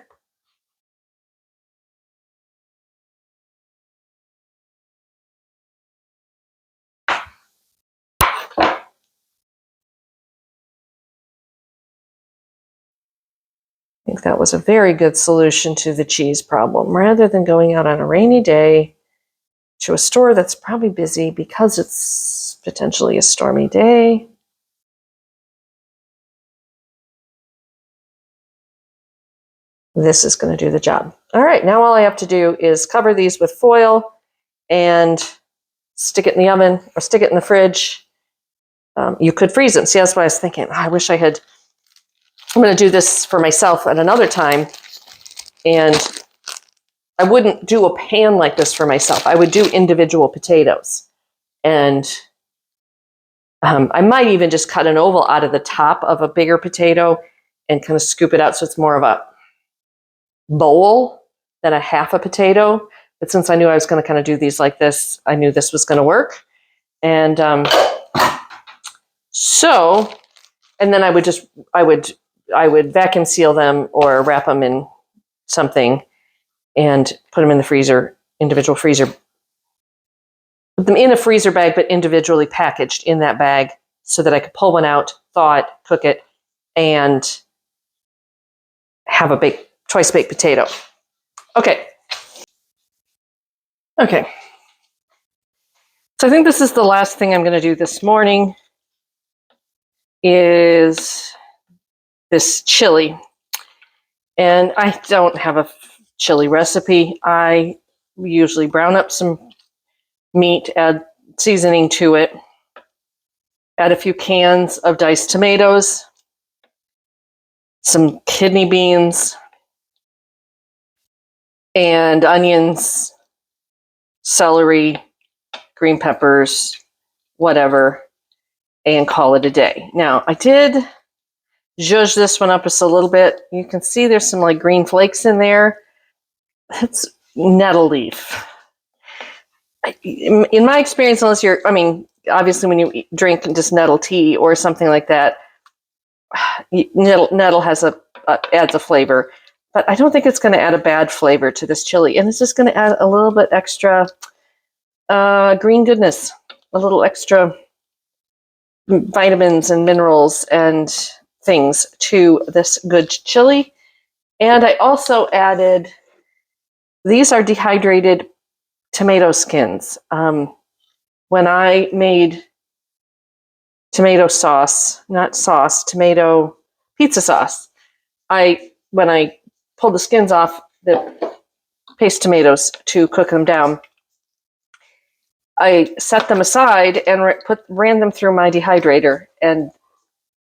I think that was a very good solution to the cheese problem. Rather than going out on a rainy day to a store that's probably busy because it's potentially a stormy day, this is going to do the job. All right, now all I have to do is cover these with foil and stick it in the oven or stick it in the fridge. You could freeze them. See, that's what I was thinking. I wish I had. I'm going to do this for myself at another time. And I wouldn't do a pan like this for myself. I would do individual potatoes. And I might even just cut an oval out of the top of a bigger potato and kind of scoop it out so it's more of a bowl than a half a potato. But since I knew I was going to kind of do these like this, I knew this was going to work. And and then I would vacuum seal them or wrap them in something and put them in the freezer, individual freezer put them in a freezer bag, but individually packaged in that bag so that I could pull one out, thaw it, cook it, and have a twice baked potato. Okay. So I think this is the last thing I'm going to do this morning is this chili. And I don't have a chili recipe. I usually brown up some meat, add seasoning to it, add a few cans of diced tomatoes, some kidney beans, and onions, celery, green peppers, whatever, and call it a day. Now, I did zhuzh this one up just a little bit. You can see there's some like green flakes in there. That's nettle leaf. In my experience, unless you're, I mean, obviously when you drink just nettle tea or something like that, nettle has adds a flavor, but I don't think it's going to add a bad flavor to this chili, and it's just going to add a little bit extra green goodness, a little extra vitamins and minerals and things to this good chili. And I also added, these are dehydrated tomato skins. When I made tomato sauce, not sauce, tomato pizza sauce, when I pulled the skins off the paste tomatoes to cook them down, I set them aside and ran them through my dehydrator and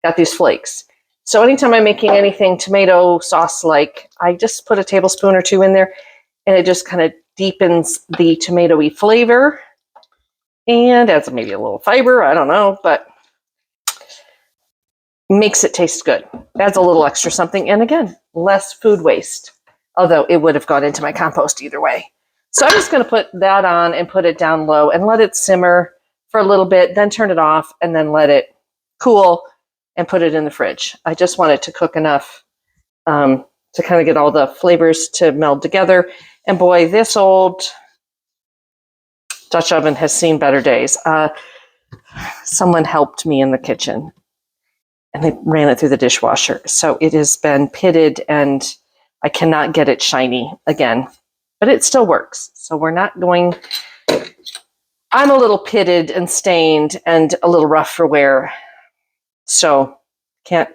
got these flakes. So anytime I'm making anything tomato sauce like, I just put a tablespoon or two in there, and it just kind of deepens the tomatoey flavor and adds maybe a little fiber, I don't know, but makes it taste good. Adds a little extra something, and again, less food waste, although it would have gone into my compost either way. So I'm just going to put that on and put it down low and let it simmer for a little bit, then turn it off and then let it cool and put it in the fridge. I just want it to cook enough to kind of get all the flavors to meld together. And boy, this old Dutch oven has seen better days. Someone helped me in the kitchen and they ran it through the dishwasher. So it has been pitted and I cannot get it shiny again, but it still works. So we're not going, I'm a little pitted and stained and a little rough for wear. So can't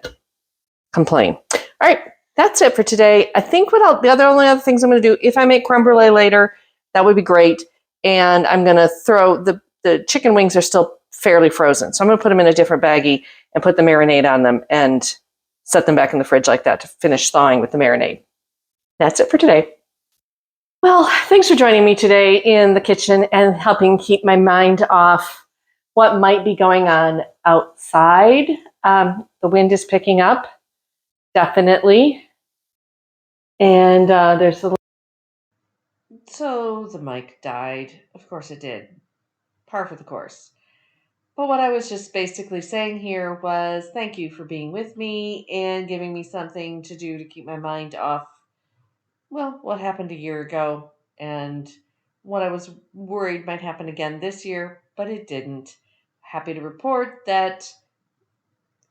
complain. All right, that's it for today. I think the only other things I'm going to do, if I make creme brulee later, that would be great. And I'm going to throw the chicken wings are still fairly frozen. So I'm going to put them in a different baggie and put the marinade on them and set them back in the fridge like that to finish thawing with the marinade. That's it for today. Well, thanks for joining me today in the kitchen and helping keep my mind off what might be going on outside. The wind is picking up, definitely. And there's a... So the mic died. Of course it did. Par for the course. But what I was just basically saying here was thank you for being with me and giving me something to do to keep my mind off, well, what happened a year ago and what I was worried might happen again this year, but it didn't. Happy to report that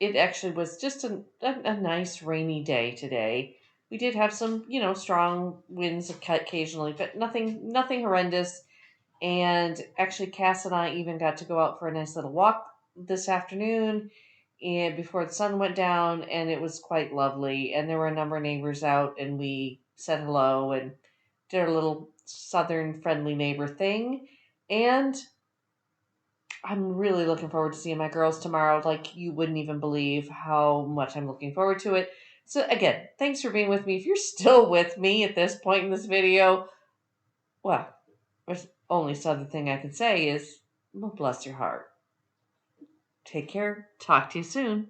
it actually was just a nice rainy day today. We did have some, strong winds occasionally, but nothing horrendous. And actually, Cass and I even got to go out for a nice little walk this afternoon and before the sun went down, and it was quite lovely. And there were a number of neighbors out, and we said hello and did our little southern friendly neighbor thing. And I'm really looking forward to seeing my girls tomorrow. Like, you wouldn't even believe how much I'm looking forward to it. So, again, thanks for being with me. If you're still with me at this point in this video, well, there's only other thing I can say is, well, bless your heart. Take care. Talk to you soon.